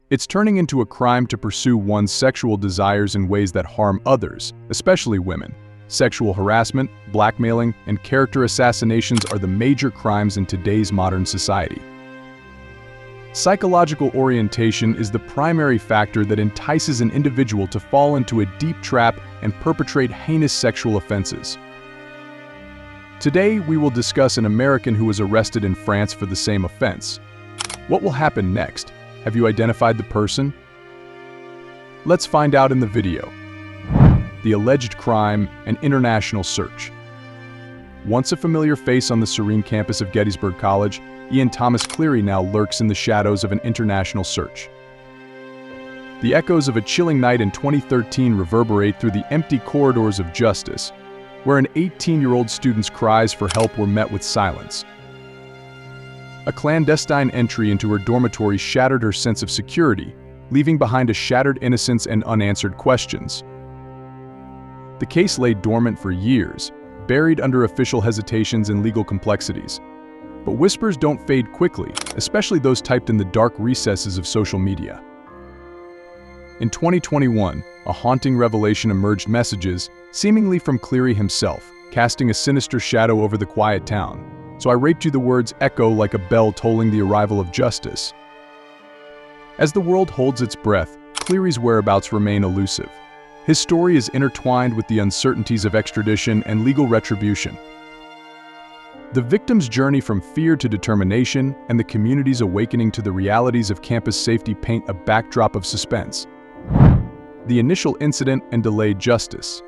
It's turning into a crime to pursue one's sexual desires in ways that harm others, especially women. Sexual harassment, blackmailing, and character assassinations are the major crimes in today's modern society. Psychological orientation is the primary factor that entices an individual to fall into a deep trap and perpetrate heinous sexual offenses. Today, we will discuss an American who was arrested in France for the same offense. What will happen next? Have you identified the person? Let's find out in the video. The alleged crime, an international search. Once a familiar face on the serene campus of Gettysburg College, Thomas Cleary now lurks in the shadows of an international search. The echoes of a chilling night in 2013 reverberate through the empty corridors of justice, where an 18-year-old student's cries for help were met with silence. A clandestine entry into her dormitory shattered her sense of security, leaving behind a shattered innocence and unanswered questions. The case lay dormant for years, buried under official hesitations and legal complexities. But whispers don't fade quickly, especially those typed in the dark recesses of social media. In 2021, a haunting revelation emerged: messages, seemingly from Cleary himself, casting a sinister shadow over the quiet town. "So I raped you," the words echo like a bell tolling the arrival of justice. As the world holds its breath, Cleary's whereabouts remain elusive. His story is intertwined with the uncertainties of extradition and legal retribution. The victim's journey from fear to determination and the community's awakening to the realities of campus safety paint a backdrop of suspense. The initial incident and delayed justice.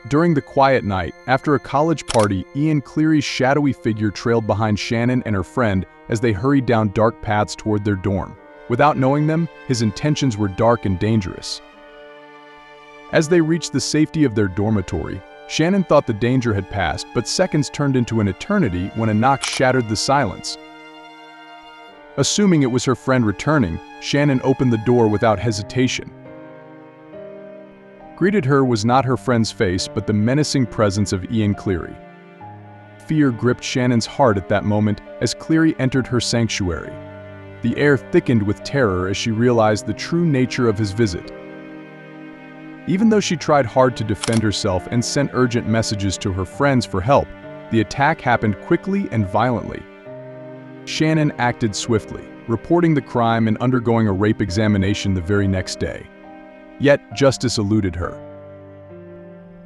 During the quiet night, after a college party, Cleary's shadowy figure trailed behind Shannon and her friend as they hurried down dark paths toward their dorm. Without knowing them, his intentions were dark and dangerous. As they reached the safety of their dormitory, Shannon thought the danger had passed, but seconds turned into an eternity when a knock shattered the silence. Assuming it was her friend returning, Shannon opened the door without hesitation. Greeted her was not her friend's face, but the menacing presence of Cleary. Fear gripped Shannon's heart at that moment as Cleary entered her sanctuary. The air thickened with terror as she realized the true nature of his visit. Even though she tried hard to defend herself and sent urgent messages to her friends for help, the attack happened quickly and violently. Shannon acted swiftly, reporting the crime and undergoing a rape examination the very next day. Yet, justice eluded her.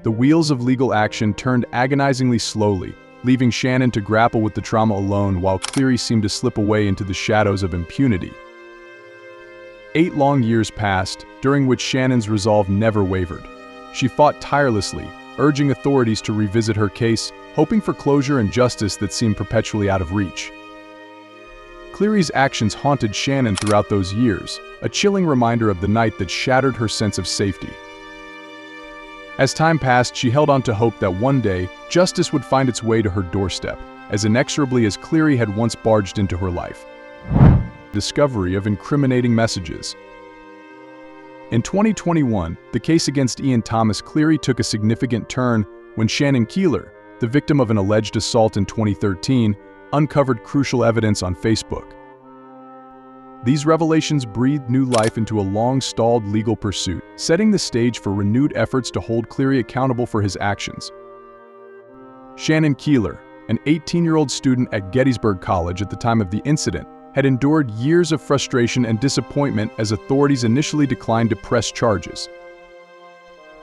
The wheels of legal action turned agonizingly slowly, leaving Shannon to grapple with the trauma alone while Cleary seemed to slip away into the shadows of impunity. 8 long years passed, during which Shannon's resolve never wavered. She fought tirelessly, urging authorities to revisit her case, hoping for closure and justice that seemed perpetually out of reach. Cleary's actions haunted Shannon throughout those years, a chilling reminder of the night that shattered her sense of safety. As time passed, she held on to hope that one day, justice would find its way to her doorstep, as inexorably as Cleary had once barged into her life. Discovery of incriminating messages. In 2021, the case against Thomas Cleary took a significant turn when Shannon Keeler, the victim of an alleged assault in 2013, uncovered crucial evidence on Facebook. These revelations breathed new life into a long-stalled legal pursuit, setting the stage for renewed efforts to hold Cleary accountable for his actions. Shannon Keeler, an 18-year-old student at Gettysburg College at the time of the incident, had endured years of frustration and disappointment as authorities initially declined to press charges.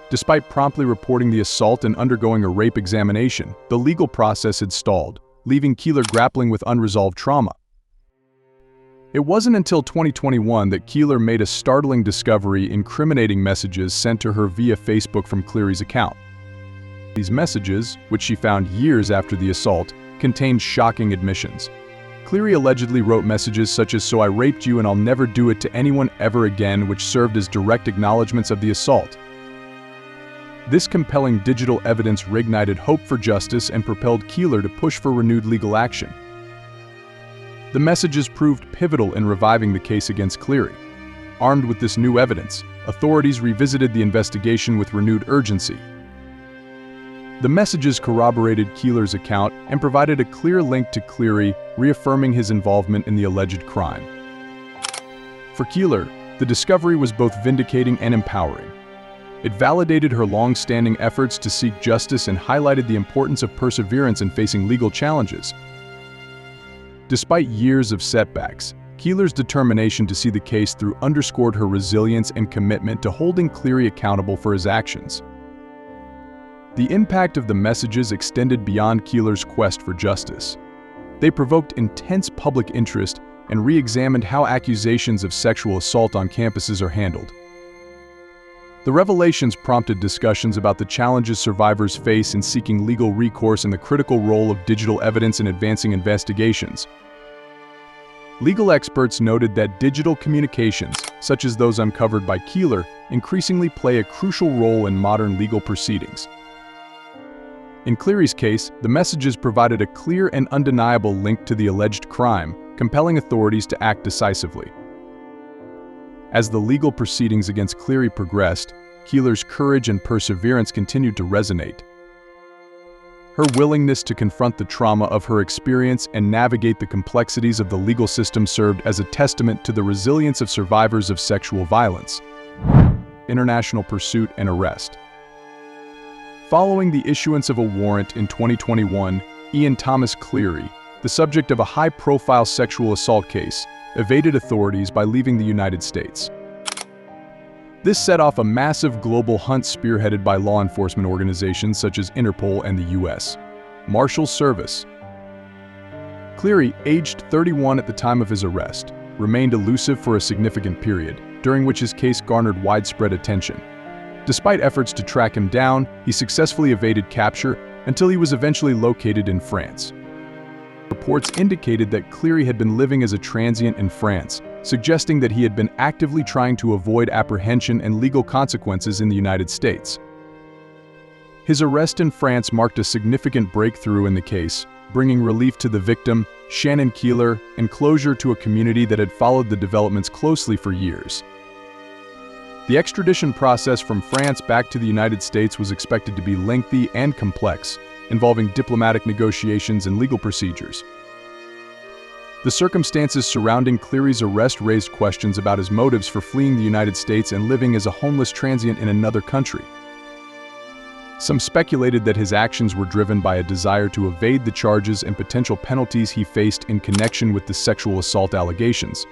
Despite promptly reporting the assault and undergoing a rape examination, the legal process had stalled, leaving Keeler grappling with unresolved trauma. It wasn't until 2021 that Keeler made a startling discovery: incriminating messages sent to her via Facebook from Cleary's account. These messages, which she found years after the assault, contained shocking admissions. Cleary allegedly wrote messages such as "So I raped you and I'll never do it to anyone ever again," which served as direct acknowledgments of the assault. This compelling digital evidence reignited hope for justice and propelled Keeler to push for renewed legal action. The messages proved pivotal in reviving the case against Cleary. Armed with this new evidence, authorities revisited the investigation with renewed urgency. The messages corroborated Keeler's account and provided a clear link to Cleary, reaffirming his involvement in the alleged crime. For Keeler, the discovery was both vindicating and empowering. It validated her long-standing efforts to seek justice and highlighted the importance of perseverance in facing legal challenges. Despite years of setbacks, Keeler's determination to see the case through underscored her resilience and commitment to holding Cleary accountable for his actions. The impact of the messages extended beyond Keeler's quest for justice. They provoked intense public interest and re-examined how accusations of sexual assault on campuses are handled. The revelations prompted discussions about the challenges survivors face in seeking legal recourse and the critical role of digital evidence in advancing investigations. Legal experts noted that digital communications, such as those uncovered by Keeler, increasingly play a crucial role in modern legal proceedings. In Cleary's case, the messages provided a clear and undeniable link to the alleged crime, compelling authorities to act decisively. As the legal proceedings against Cleary progressed, Keeler's courage and perseverance continued to resonate. Her willingness to confront the trauma of her experience and navigate the complexities of the legal system served as a testament to the resilience of survivors of sexual violence. International pursuit and arrest. Following the issuance of a warrant in 2021, Thomas Cleary, the subject of a high-profile sexual assault case, evaded authorities by leaving the United States. This set off a massive global hunt spearheaded by law enforcement organizations such as Interpol and the U.S. Marshals Service. Cleary, aged 31 at the time of his arrest, remained elusive for a significant period, during which his case garnered widespread attention. Despite efforts to track him down, he successfully evaded capture until he was eventually located in France. Reports indicated that Cleary had been living as a transient in France, suggesting that he had been actively trying to avoid apprehension and legal consequences in the United States. His arrest in France marked a significant breakthrough in the case, bringing relief to the victim, Shannon Keeler, and closure to a community that had followed the developments closely for years. The extradition process from France back to the United States was expected to be lengthy and complex, involving diplomatic negotiations and legal procedures. The circumstances surrounding Cleary's arrest raised questions about his motives for fleeing the United States and living as a homeless transient in another country. Some speculated that his actions were driven by a desire to evade the charges and potential penalties he faced in connection with the sexual assault allegations.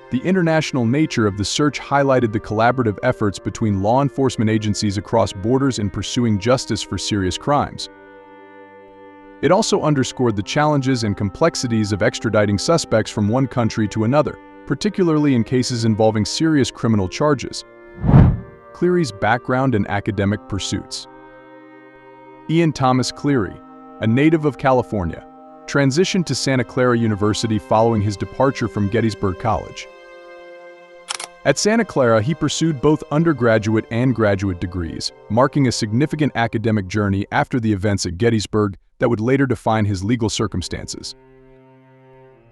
The international nature of the search highlighted the collaborative efforts between law enforcement agencies across borders in pursuing justice for serious crimes. It also underscored the challenges and complexities of extraditing suspects from one country to another, particularly in cases involving serious criminal charges. Cleary's background and academic pursuits. Thomas Cleary, a native of California, transitioned to Santa Clara University following his departure from Gettysburg College. At Santa Clara, he pursued both undergraduate and graduate degrees, marking a significant academic journey after the events at Gettysburg that would later define his legal circumstances.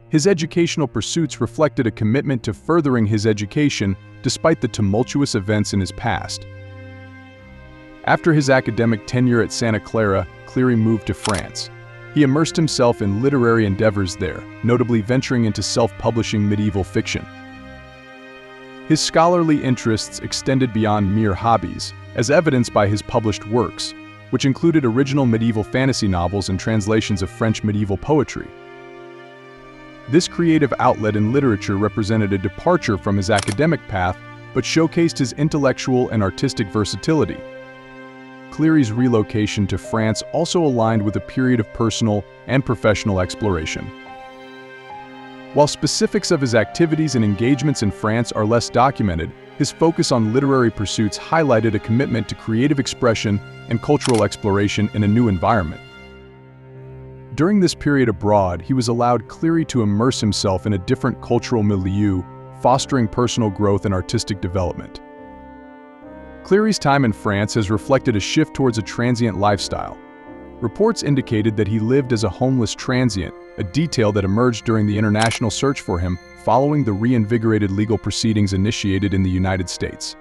His educational pursuits reflected a commitment to furthering his education despite the tumultuous events in his past. After his academic tenure at Santa Clara, Cleary moved to France. He immersed himself in literary endeavors there, notably venturing into self-publishing medieval fiction. His scholarly interests extended beyond mere hobbies, as evidenced by his published works, which included original medieval fantasy novels and translations of French medieval poetry. This creative outlet in literature represented a departure from his academic path, but showcased his intellectual and artistic versatility. Cleary's relocation to France also aligned with a period of personal and professional exploration. While specifics of his activities and engagements in France are less documented, his focus on literary pursuits highlighted a commitment to creative expression and cultural exploration in a new environment. During this period abroad, he was allowed Cleary to immerse himself in a different cultural milieu, fostering personal growth and artistic development. Cleary's time in France has reflected a shift towards a transient lifestyle. Reports indicated that he lived as a homeless transient, a detail that emerged during the international search for him following the reinvigorated legal proceedings initiated in the United States.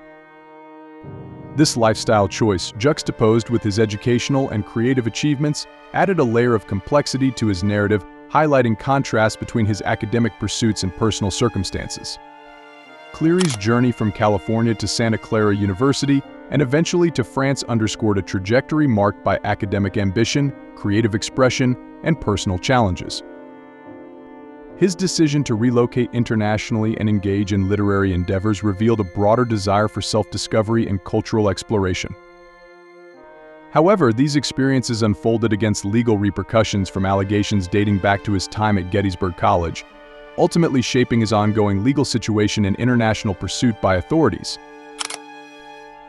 This lifestyle choice, juxtaposed with his educational and creative achievements, added a layer of complexity to his narrative, highlighting contrasts between his academic pursuits and personal circumstances. Cleary's journey from California to Santa Clara University and eventually to France underscored a trajectory marked by academic ambition, creative expression, and personal challenges. His decision to relocate internationally and engage in literary endeavors revealed a broader desire for self-discovery and cultural exploration. However, these experiences unfolded against legal repercussions from allegations dating back to his time at Gettysburg College, ultimately shaping his ongoing legal situation and international pursuit by authorities.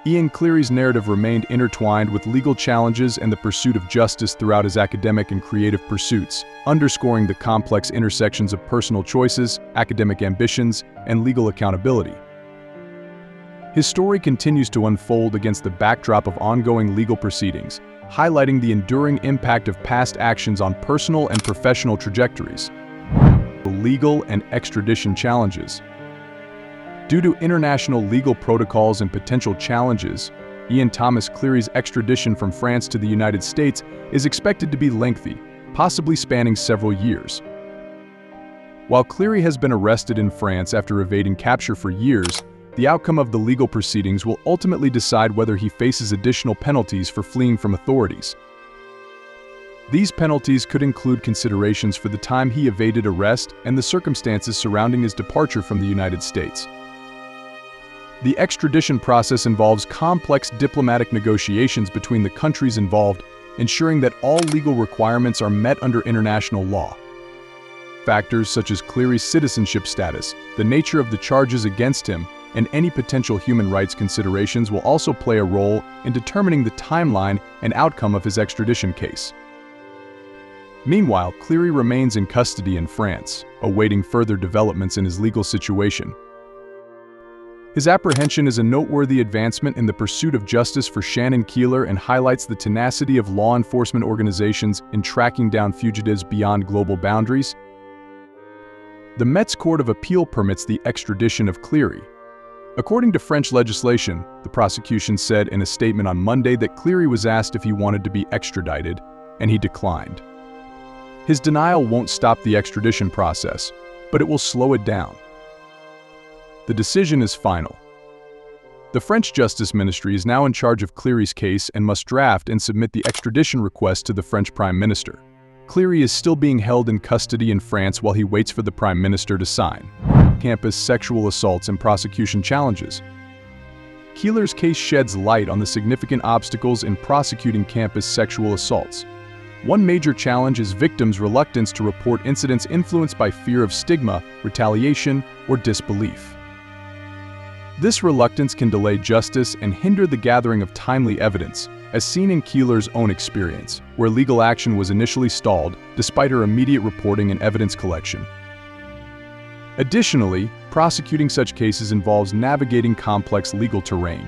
Ian Cleary's narrative remained intertwined with legal challenges and the pursuit of justice throughout his academic and creative pursuits, underscoring the complex intersections of personal choices, academic ambitions, and legal accountability. His story continues to unfold against the backdrop of ongoing legal proceedings, highlighting the enduring impact of past actions on personal and professional trajectories. Legal and extradition challenges. Due to international legal protocols and potential challenges, Ian Thomas Cleary's extradition from France to the United States is expected to be lengthy, possibly spanning several years. While Cleary has been arrested in France after evading capture for years, the outcome of the legal proceedings will ultimately decide whether he faces additional penalties for fleeing from authorities. These penalties could include considerations for the time he evaded arrest and the circumstances surrounding his departure from the United States. The extradition process involves complex diplomatic negotiations between the countries involved, ensuring that all legal requirements are met under international law. Factors such as Cleary's citizenship status, the nature of the charges against him, and any potential human rights considerations will also play a role in determining the timeline and outcome of his extradition case. Meanwhile, Cleary remains in custody in France, awaiting further developments in his legal situation. His apprehension is a noteworthy advancement in the pursuit of justice for Shannon Keeler and highlights the tenacity of law enforcement organizations in tracking down fugitives beyond global boundaries. The Metz Court of Appeal permits the extradition of Cleary. According to French legislation, the prosecution said in a statement on Monday that Cleary was asked if he wanted to be extradited, and he declined. His denial won't stop the extradition process, but it will slow it down. The decision is final. The French Justice Ministry is now in charge of Cleary's case and must draft and submit the extradition request to the French Prime Minister. Cleary is still being held in custody in France while he waits for the Prime Minister to sign. Campus sexual assaults and prosecution challenges. Keeler's case sheds light on the significant obstacles in prosecuting campus sexual assaults. One major challenge is victims' reluctance to report incidents influenced by fear of stigma, retaliation, or disbelief. This reluctance can delay justice and hinder the gathering of timely evidence, as seen in Keeler's own experience, where legal action was initially stalled despite her immediate reporting and evidence collection. Additionally, prosecuting such cases involves navigating complex legal terrain.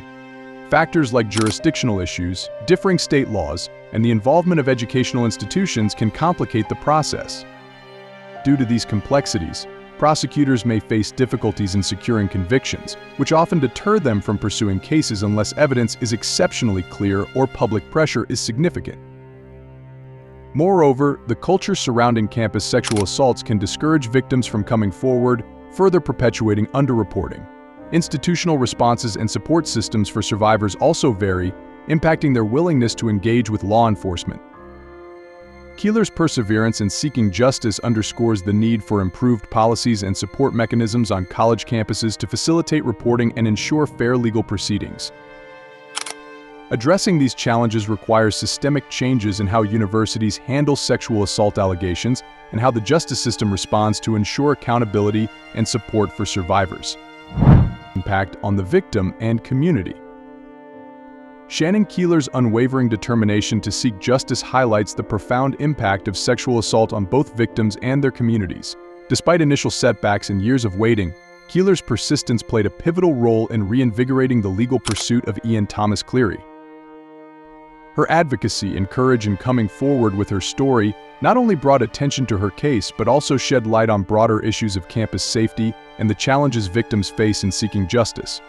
Factors like jurisdictional issues, differing state laws, and the involvement of educational institutions can complicate the process. Due to these complexities, prosecutors may face difficulties in securing convictions, which often deter them from pursuing cases unless evidence is exceptionally clear or public pressure is significant. Moreover, the culture surrounding campus sexual assaults can discourage victims from coming forward, further perpetuating underreporting. Institutional responses and support systems for survivors also vary, impacting their willingness to engage with law enforcement. Keeler's perseverance in seeking justice underscores the need for improved policies and support mechanisms on college campuses to facilitate reporting and ensure fair legal proceedings. Addressing these challenges requires systemic changes in how universities handle sexual assault allegations and how the justice system responds to ensure accountability and support for survivors. Impact on the victim and community. Shannon Keeler's unwavering determination to seek justice highlights the profound impact of sexual assault on both victims and their communities. Despite initial setbacks and years of waiting, Keeler's persistence played a pivotal role in reinvigorating the legal pursuit of Ian Thomas Cleary. Her advocacy and courage in coming forward with her story not only brought attention to her case but also shed light on broader issues of campus safety and the challenges victims face in seeking justice.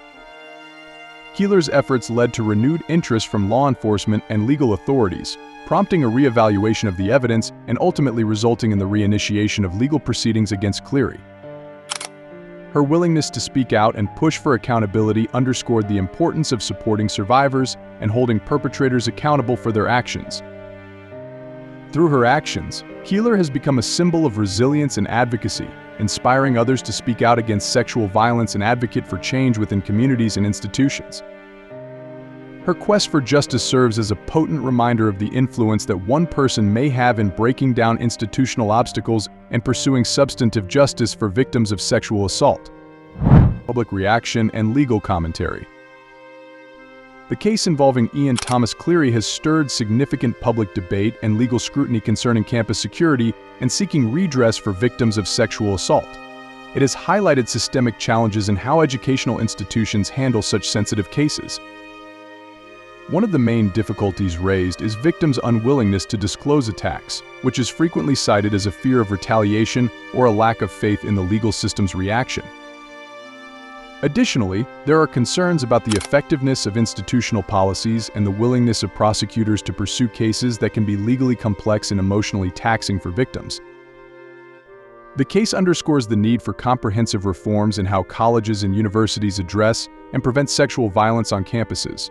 Keeler's efforts led to renewed interest from law enforcement and legal authorities, prompting a re-evaluation of the evidence and ultimately resulting in the reinitiation of legal proceedings against Cleary. Her willingness to speak out and push for accountability underscored the importance of supporting survivors and holding perpetrators accountable for their actions. Through her actions, Keeler has become a symbol of resilience and advocacy, inspiring others to speak out against sexual violence and advocate for change within communities and institutions. Her quest for justice serves as a potent reminder of the influence that one person may have in breaking down institutional obstacles and pursuing substantive justice for victims of sexual assault. Public reaction and legal commentary. The case involving Thomas Cleary has stirred significant public debate and legal scrutiny concerning campus security and seeking redress for victims of sexual assault. It has highlighted systemic challenges in how educational institutions handle such sensitive cases. One of the main difficulties raised is victims' unwillingness to disclose attacks, which is frequently cited as a fear of retaliation or a lack of faith in the legal system's reaction. Additionally, there are concerns about the effectiveness of institutional policies and the willingness of prosecutors to pursue cases that can be legally complex and emotionally taxing for victims. The case underscores the need for comprehensive reforms in how colleges and universities address and prevent sexual violence on campuses.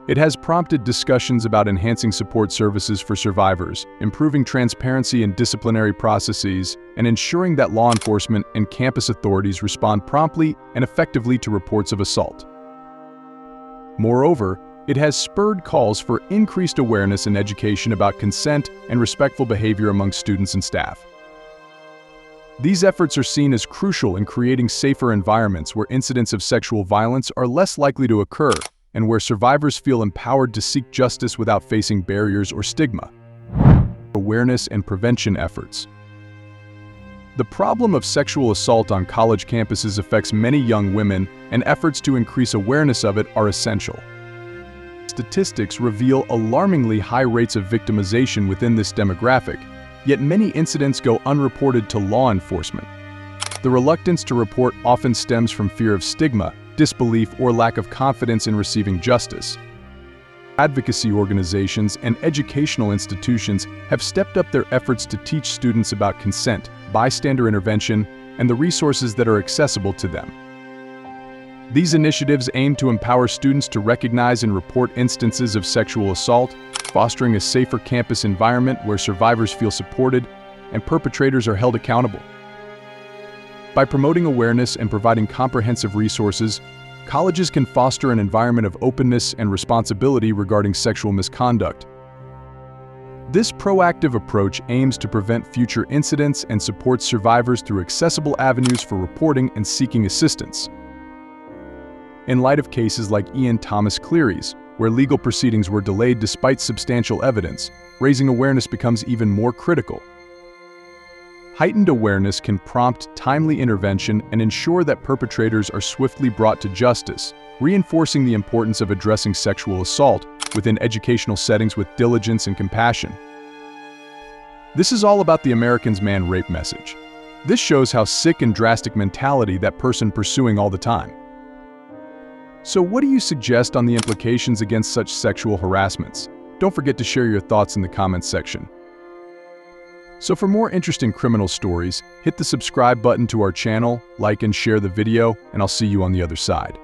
It has prompted discussions about enhancing support services for survivors, improving transparency in disciplinary processes, and ensuring that law enforcement and campus authorities respond promptly and effectively to reports of assault. Moreover, it has spurred calls for increased awareness and education about consent and respectful behavior among students and staff. These efforts are seen as crucial in creating safer environments where incidents of sexual violence are less likely to occur, and where survivors feel empowered to seek justice without facing barriers or stigma. Awareness and prevention efforts. The problem of sexual assault on college campuses affects many young women, and efforts to increase awareness of it are essential. Statistics reveal alarmingly high rates of victimization within this demographic, yet many incidents go unreported to law enforcement. The reluctance to report often stems from fear of stigma, disbelief, or lack of confidence in receiving justice. Advocacy organizations and educational institutions have stepped up their efforts to teach students about consent, bystander intervention, and the resources that are accessible to them. These initiatives aim to empower students to recognize and report instances of sexual assault, fostering a safer campus environment where survivors feel supported and perpetrators are held accountable. By promoting awareness and providing comprehensive resources, colleges can foster an environment of openness and responsibility regarding sexual misconduct. This proactive approach aims to prevent future incidents and supports survivors through accessible avenues for reporting and seeking assistance. In light of cases like Thomas Cleary's, where legal proceedings were delayed despite substantial evidence, raising awareness becomes even more critical. Heightened awareness can prompt timely intervention and ensure that perpetrators are swiftly brought to justice, reinforcing the importance of addressing sexual assault within educational settings with diligence and compassion. This is all about the Americans man rape message. This shows how sick and drastic mentality that person pursuing all the time. So what do you suggest on the implications against such sexual harassments? Don't forget to share your thoughts in the comments section. So for more interesting criminal stories, hit the subscribe button to our channel, like and share the video, and I'll see you on the other side.